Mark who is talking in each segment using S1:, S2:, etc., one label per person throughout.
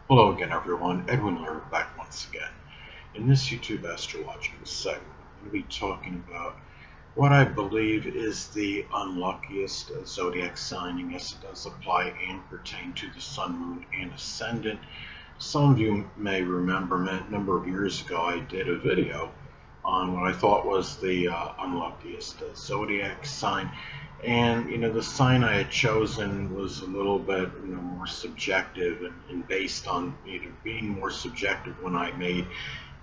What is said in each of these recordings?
S1: Hello again everyone, Edwin Learnard back once again. In this YouTube astrological segment, I'm going to be talking about what I believe is the unluckiest zodiac sign, and yes, it does apply and pertain to the sun, moon, and ascendant. Some of you may remember a number of years ago I did a video on what I thought was the unluckiest zodiac sign. And the sign I had chosen was a little bit more subjective, and based on being more subjective when I made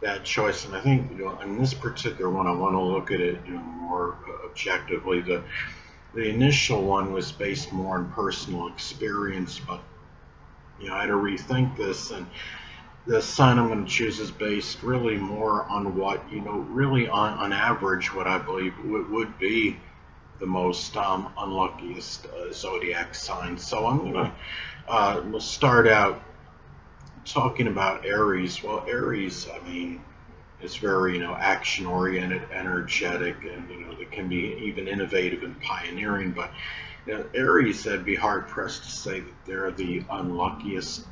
S1: that choice. And I think in this particular one I want to look at it more objectively. The initial one was based more on personal experience, but I had to rethink this, and the sign I'm going to choose is based really more on what really on average what I believe would be the most unluckiest zodiac sign. So I'm going to we'll start out talking about Aries. Well, Aries, I mean, it's very action oriented, energetic, and it can be even innovative and pioneering. But Aries, I'd be hard pressed to say that they're the unluckiest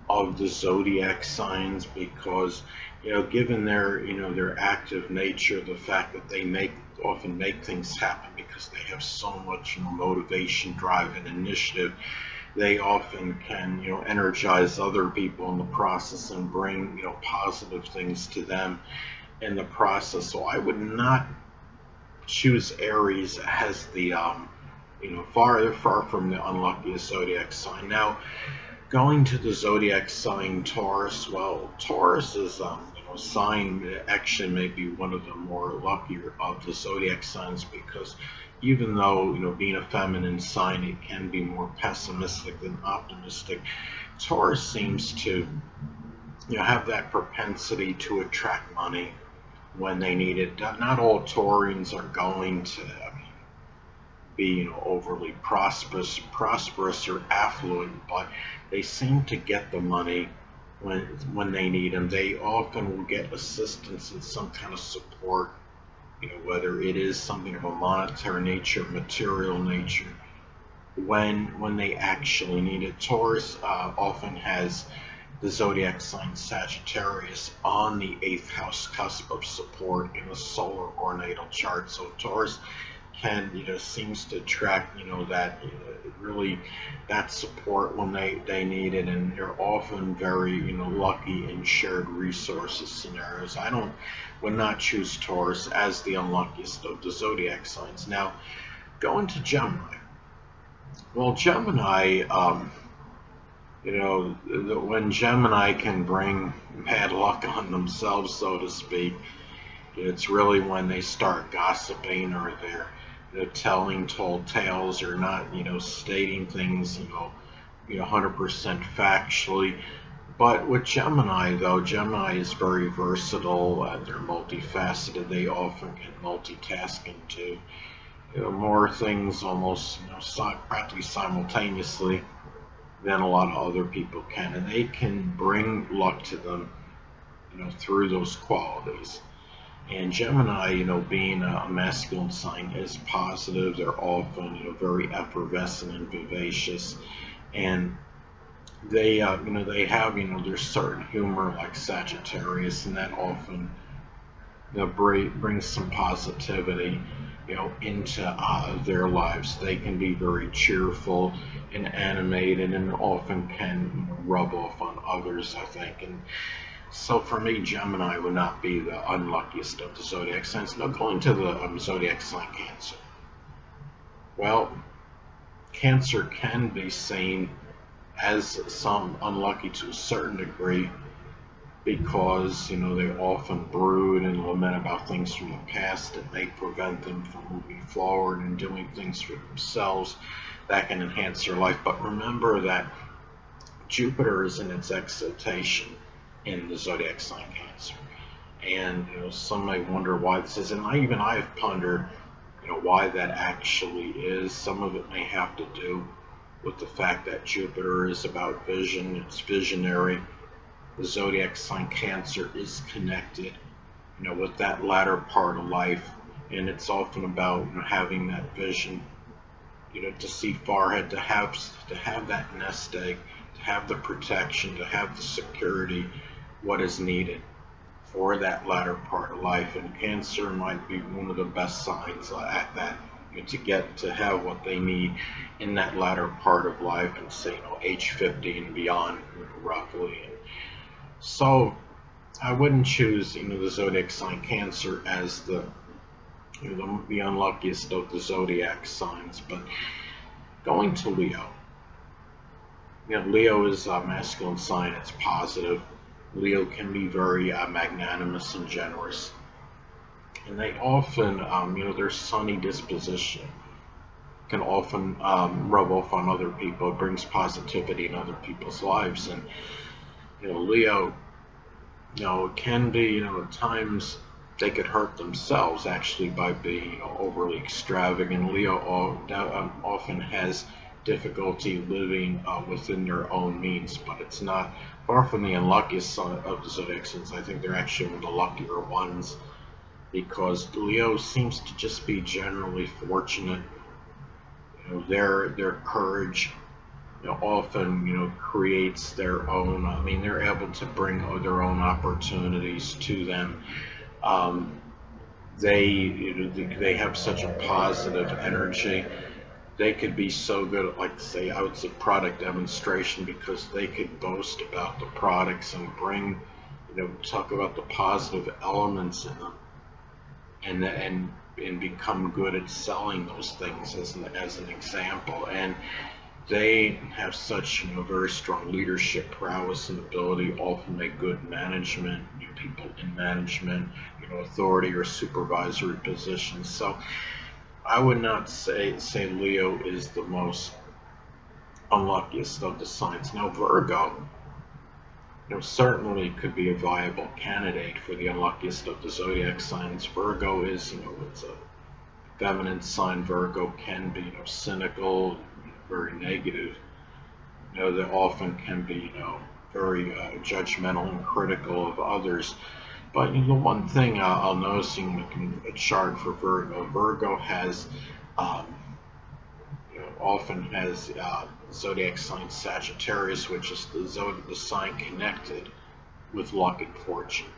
S1: of the zodiac signs, because given their active nature, the fact that they often make things happen because they have so much motivation, drive, and initiative, they often can energize other people in the process and bring positive things to them in the process. So I would not choose Aries as the far from the unluckiest zodiac sign. Now, going to the zodiac sign Taurus, well, Taurus is sign actually may be one of the more luckier of the zodiac signs, because even though being a feminine sign, it can be more pessimistic than optimistic. Taurus seems to have that propensity to attract money when they need it. Not all Taurians are going to be overly prosperous or affluent, but they seem to get the money when they need them. They often will get assistance and some kind of support, whether it is something of a monetary nature, material nature, when they actually need it. Taurus often has the zodiac sign Sagittarius on the 8th house cusp of support in the solar or natal chart. So Taurus can seems to attract that really that support when they need it, and they're often very lucky in shared resources scenarios. Would not choose Taurus as the unluckiest of the zodiac signs. Now, going to Gemini. Well, Gemini, when Gemini can bring bad luck on themselves, so to speak, it's really when they start gossiping, or they're telling tall tales, or not stating things 100% factually. But with Gemini, though, Gemini is very versatile, they're multifaceted. They often can multitask into more things almost practically simultaneously than a lot of other people can, and they can bring luck to them through those qualities. And Gemini, being a masculine sign, is positive. They're often very effervescent and vivacious, and they they have their certain humor, like Sagittarius, and that often brings some positivity into their lives. They can be very cheerful and animated, and often can rub off on others, I think. And so for me, Gemini would not be the unluckiest of the zodiac signs. Now, going to the zodiac sign Cancer. Well, Cancer can be seen as some unlucky to a certain degree, because they often brood and lament about things from the past that may prevent them from moving forward and doing things for themselves that can enhance their life. But remember that Jupiter is in its exaltation in the zodiac sign Cancer, and some may wonder why this is, and I have pondered why that actually is. Some of it may have to do with the fact that Jupiter is about vision, it's visionary. The zodiac sign Cancer is connected with that latter part of life, and it's often about having that vision to see far ahead, to have that nest egg, to have the protection, to have the security, what is needed for that latter part of life. And Cancer might be one of the best signs at that, to have what they need in that latter part of life, and say, age 50 and beyond, roughly. And so I wouldn't choose, the zodiac sign Cancer as the unluckiest of the zodiac signs. But going to Leo. Leo is a masculine sign. It's positive. Leo can be very magnanimous and generous, and they often, their sunny disposition can often rub off on other people. It brings positivity in other people's lives. And Leo, it can be, at times they could hurt themselves actually by being, overly extravagant. Leo often has difficulty living within their own means, but it's not far from the unluckiest of the zodiac signs. I think they're actually one of the luckier ones, because Leo seems to just be generally fortunate. Their courage, often, creates their own. They're able to bring their own opportunities to them. They have such a positive energy. They could be so good at, I would say, product demonstration, because they could boast about the products and bring, talk about the positive elements in them, and become good at selling those things as an example. And they have such, very strong leadership prowess and ability, often make good management, people in management, authority or supervisory positions. So I would not say Leo is the most unluckiest of the signs. Now Virgo, certainly could be a viable candidate for the unluckiest of the zodiac signs. Virgo is, it's a feminine sign. Virgo can be, cynical, very negative. They often can be, very judgmental and critical of others. But the one thing I'll notice in a chart for Virgo has, often has zodiac sign Sagittarius, which is the sign connected with luck and fortune,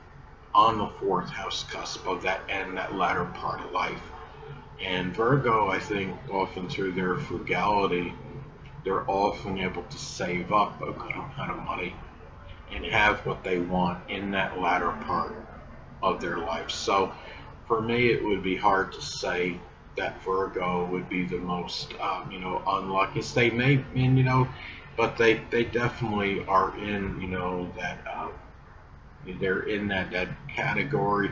S1: on the fourth house cusp of that latter part of life. And Virgo, I think, often through their frugality, they're often able to save up a good amount of money and have what they want in that latter part of their life. So for me, it would be hard to say that Virgo would be the most, unluckiest. They may, but they definitely are in, that, they're in that category.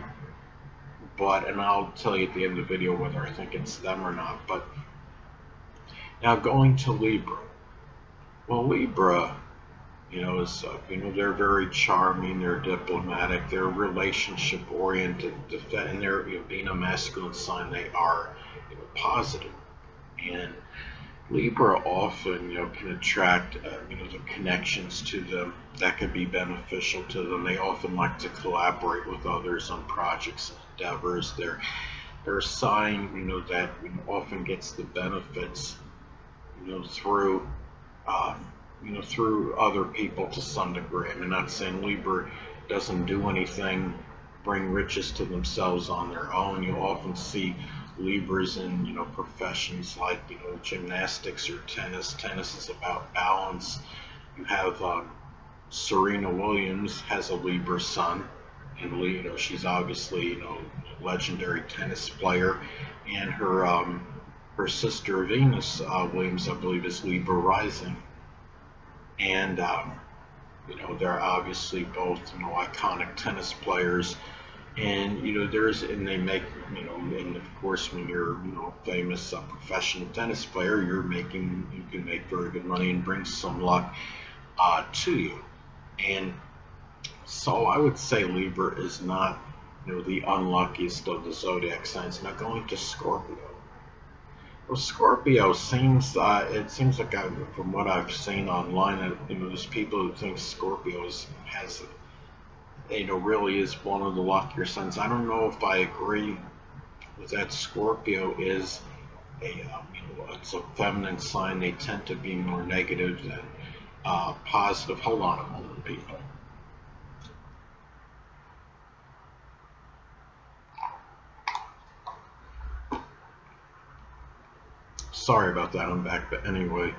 S1: But, and I'll tell you at the end of the video whether I think it's them or not. But now going to Libra. Well, Libra, is, they're very charming, they're diplomatic, they're relationship oriented, and they're, being a masculine sign, they are, positive. And Libra often, can attract, the connections to them that could be beneficial to them. They often like to collaborate with others on projects and endeavors. They're a sign, that often gets the benefits, through, through other people to some degree. I'm not saying Libra doesn't do anything, bring riches to themselves on their own. You often see Libras in, professions like, gymnastics or tennis. Tennis is about balance. You have Serena Williams has a Libra sun, and she's obviously, a legendary tennis player, and her sister Venus Williams, I believe, is Libra rising. And they're obviously both, iconic tennis players. And and they make, and of course when you're a famous professional tennis player, you can make very good money and bring some luck to you. And so I would say Libra is not, the unluckiest of the zodiac signs. Now going to Scorpio. Well, Scorpio seems, it seems like, from what I've seen online, that, there's people who think Scorpio has, really is one of the luckier signs. I don't know if I agree with that. Scorpio is it's a feminine sign. They tend to be more negative positive. Hold on a moment, people. Sorry about that, I'm back. But anyway,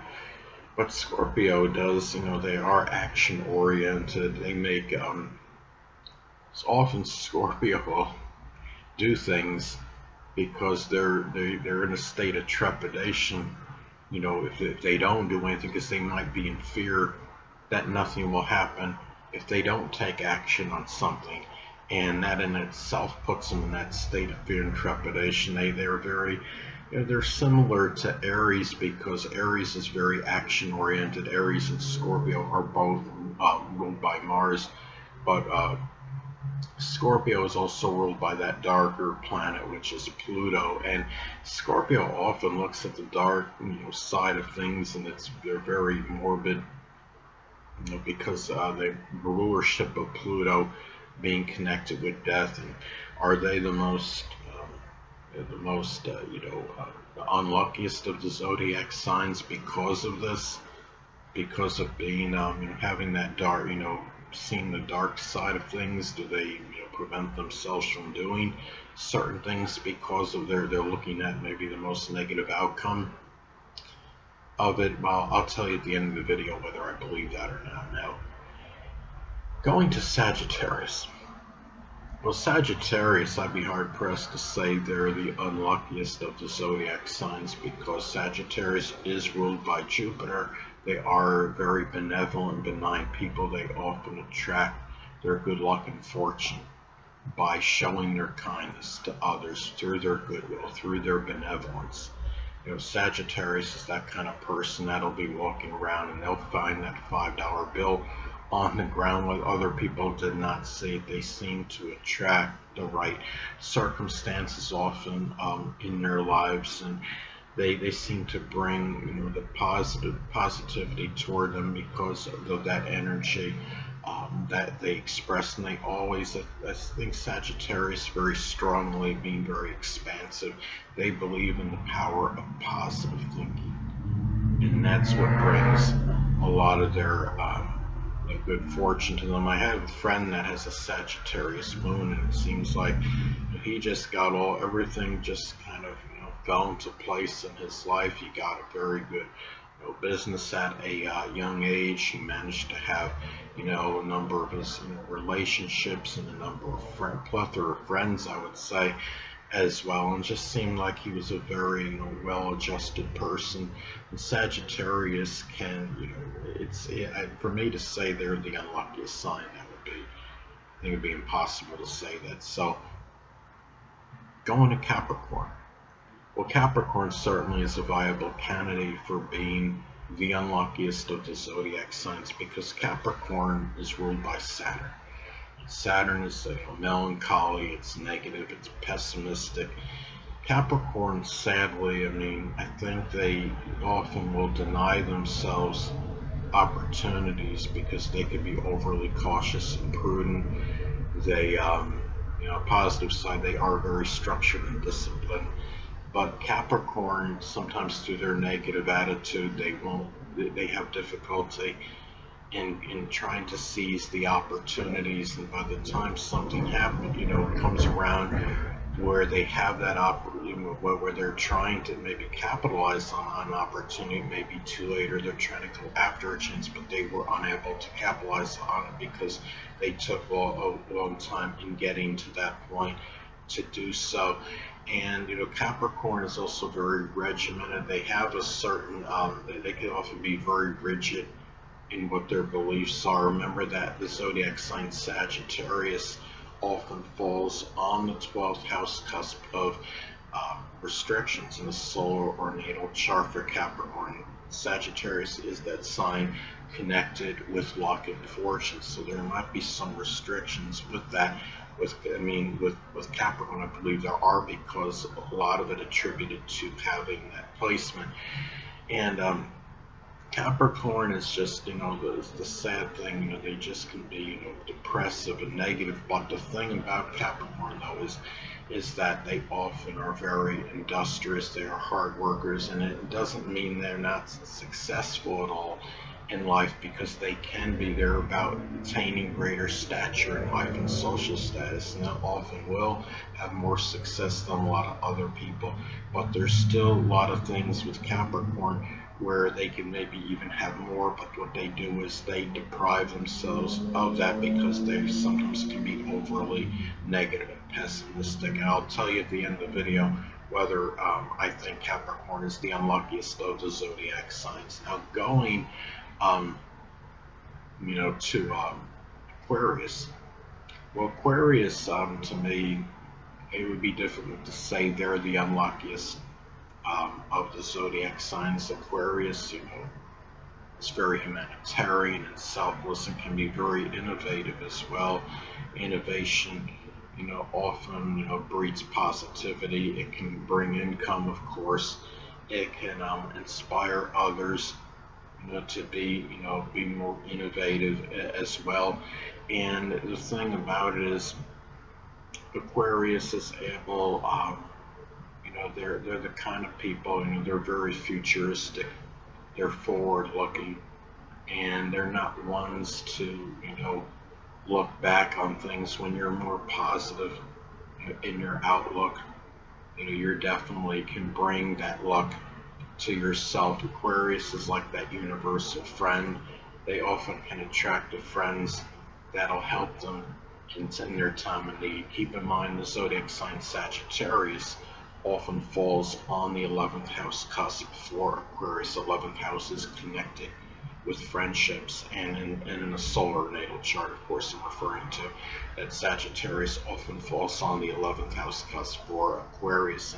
S1: what Scorpio does, they are action oriented. They make it's often Scorpio will do things because they're in a state of trepidation. If they don't do anything, because they might be in fear that nothing will happen if they don't take action on something, and that in itself puts them in that state of fear and trepidation. They're very, they're similar to Aries, because Aries is very action oriented. Aries and Scorpio are both ruled by Mars, but Scorpio is also ruled by that darker planet, which is Pluto, and Scorpio often looks at the dark, side of things, and they're very morbid, because the rulership of Pluto being connected with death. And are they the unluckiest of the zodiac signs because of this? Because of being, having that dark, seeing the dark side of things? Do they, prevent themselves from doing certain things because of they're looking at maybe the most negative outcome of it? Well, I'll tell you at the end of the video whether I believe that or not. Now, going to Sagittarius. Well, Sagittarius, I'd be hard pressed to say they're the unluckiest of the zodiac signs, because Sagittarius is ruled by Jupiter. They are very benevolent, benign people. They often attract their good luck and fortune by showing their kindness to others through their goodwill, through their benevolence. Sagittarius is that kind of person that'll be walking around and they'll find that $5 bill on the ground when other people did not see it. They seem to attract the right circumstances often in their lives, and they seem to bring the positivity toward them because of that energy that they express. And they always, I think Sagittarius very strongly, being very expansive, they believe in the power of positive thinking, and that's what brings a lot of their good fortune to them. I have a friend that has a Sagittarius moon, and it seems like he just got everything just kind of fell into place in his life. He got a very good business at a young age. He managed to have a number of his relationships and a number of plethora of friends, I would say, as well, and just seemed like he was a very well-adjusted person. And Sagittarius can, for me to say they're the unluckiest sign, that would be, I think it'd be impossible to say that. So going to Capricorn. Well, Capricorn certainly is a viable candidate for being the unluckiest of the zodiac signs, because Capricorn is ruled by Saturn. Saturn is melancholy, it's negative, it's pessimistic. Capricorn, sadly, I think they often will deny themselves opportunities because they could be overly cautious and prudent. They, positive side, they are very structured and disciplined. But Capricorn, sometimes through their negative attitude, they have difficulty in trying to seize the opportunities, and by the time something comes around where they have that where they're trying to maybe capitalize on an opportunity, maybe too late, or they're trying to go after a chance, but they were unable to capitalize on it because they took a long time in getting to that point to do so. And Capricorn is also very regimented. They have a certain they can often be very rigid in what their beliefs are. Remember that the zodiac sign Sagittarius often falls on the 12th house cusp of restrictions in the solar or natal chart for Capricorn. Sagittarius is that sign connected with luck and fortune, so there might be some restrictions with that. With Capricorn, I believe there are, because a lot of it attributed to having that placement. And Capricorn is just, the sad thing, they just can be, depressive and negative. But the thing about Capricorn, though, is that they often are very industrious. They are hard workers, and it doesn't mean they're not successful at all. in life because they can be there about attaining greater stature in life and social status, and they often will have more success than a lot of other people. But there's still a lot of things with Capricorn where they can maybe even have more, but what they do is they deprive themselves of that because they sometimes can be overly negative and pessimistic. And I'll tell you at the end of the video whether I think Capricorn is the unluckiest of the zodiac signs. Now going to Aquarius. Well, Aquarius, to me, it would be difficult to say they're the unluckiest of the zodiac signs. Aquarius, it's very humanitarian and selfless and can be very innovative as well. Innovation, often, breeds positivity. It can bring income, of course. It can inspire others, to be more innovative as well. And the thing about it is, Aquarius is able, they're the kind of people, they're very futuristic, they're forward-looking, and they're not ones to, look back on things. When you're more positive in your outlook, you definitely can bring that luck to yourself. Aquarius is like that universal friend. They often can attract the friends that'll help them in their time of need. Keep in mind the zodiac sign Sagittarius often falls on the 11th house cusp for Aquarius. 11th house is connected with friendships, and in a solar natal chart, of course, I'm referring to that Sagittarius often falls on the 11th house cusp for Aquarius,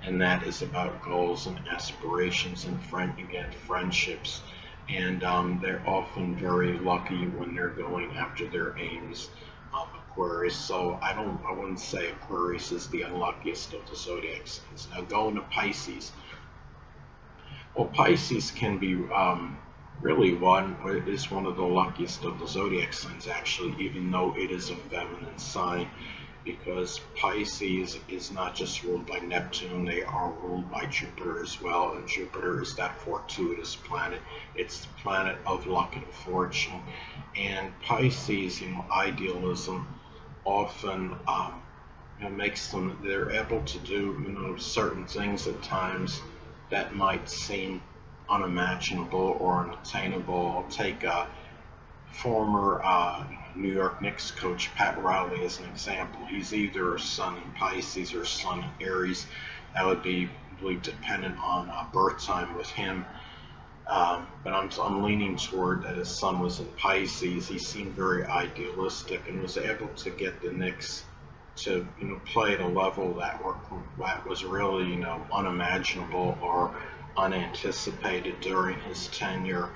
S1: and that is about goals and aspirations and friendships, and they're often very lucky when they're going after their aims. Aquarius, so I wouldn't say Aquarius is the unluckiest of the zodiac signs. Now going to Pisces. Well, Pisces can be really one of the luckiest of the zodiac signs, actually, even though it is a feminine sign, because Pisces is not just ruled by Neptune, they are ruled by Jupiter as well, and Jupiter is that fortuitous planet. It's the planet of luck and fortune, and Pisces, idealism often makes them, they're able to do, certain things at times that might seem unimaginable or unattainable. I'll take former New York Knicks coach Pat Riley as an example. He's either a sun in Pisces or a sun in Aries. That would be really dependent on birth time with him. But I'm leaning toward that his sun was in Pisces. He seemed very idealistic and was able to get the Knicks to play at a level that was really unimaginable or unanticipated during his tenure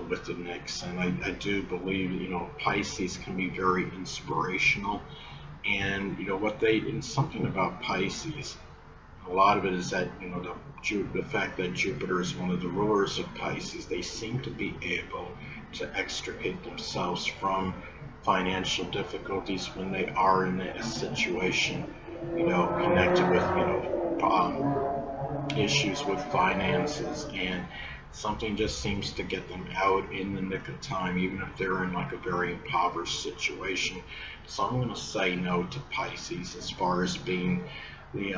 S1: with the Knicks. And I do believe Pisces can be very inspirational, and something about Pisces, a lot of it is that the fact that Jupiter is one of the rulers of Pisces. They seem to be able to extricate themselves from financial difficulties when they are in a situation connected with issues with finances, and something just seems to get them out in the nick of time, even if they're in like a very impoverished situation. So I'm going to say no to Pisces as far as being the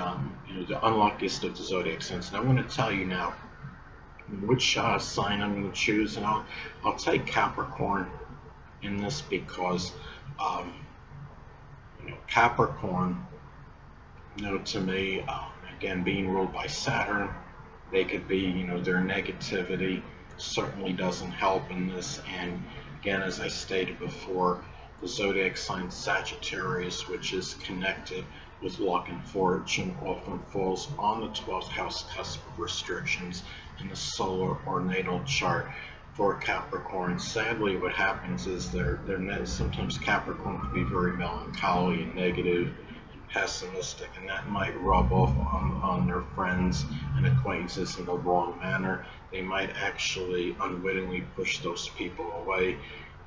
S1: unluckiest of the zodiac signs. And I'm going to tell you now which sign I'm going to choose, and I'll take Capricorn in this because Capricorn, to me, again, being ruled by Saturn, they could be, their negativity certainly doesn't help in this. And again, as I stated before, the zodiac sign Sagittarius, which is connected with luck and fortune, often falls on the 12th house cusp of restrictions in the solar or natal chart for Capricorn. Sadly, what happens is sometimes Capricorn can be very melancholy and negative and pessimistic, and that might rub off on their friends and acquaintances in the wrong manner. They might actually unwittingly push those people away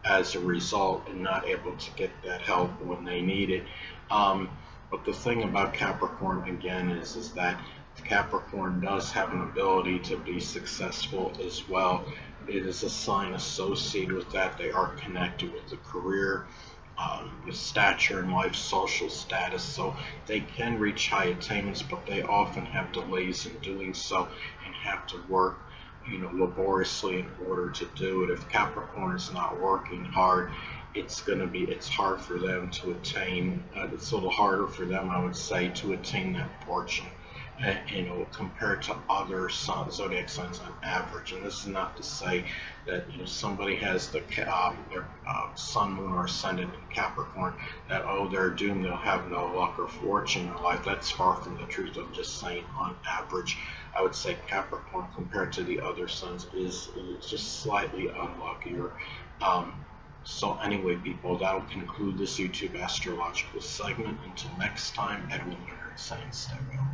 S1: as a result, and not able to get that help when they need it. But the thing about Capricorn, again, is that Capricorn does have an ability to be successful as well. it is a sign associated with that. They are connected with the career, with stature in life, social status, so they can reach high attainments, but they often have delays in doing so and have to work, laboriously in order to do it. If Capricorn is not working hard, it's hard for them to attain. It's a little harder for them, I would say, to attain that fortune. Compared to other zodiac signs on average. And this is not to say that somebody has their sun, moon, or ascendant in Capricorn, that they're doomed, they'll have no luck or fortune in life. That's far from the truth. I'm just saying, on average, I would say Capricorn compared to the other suns is just slightly unluckier. So anyway, people, that'll conclude this YouTube astrological segment. Until next time, Edwin Learnard saying stay well.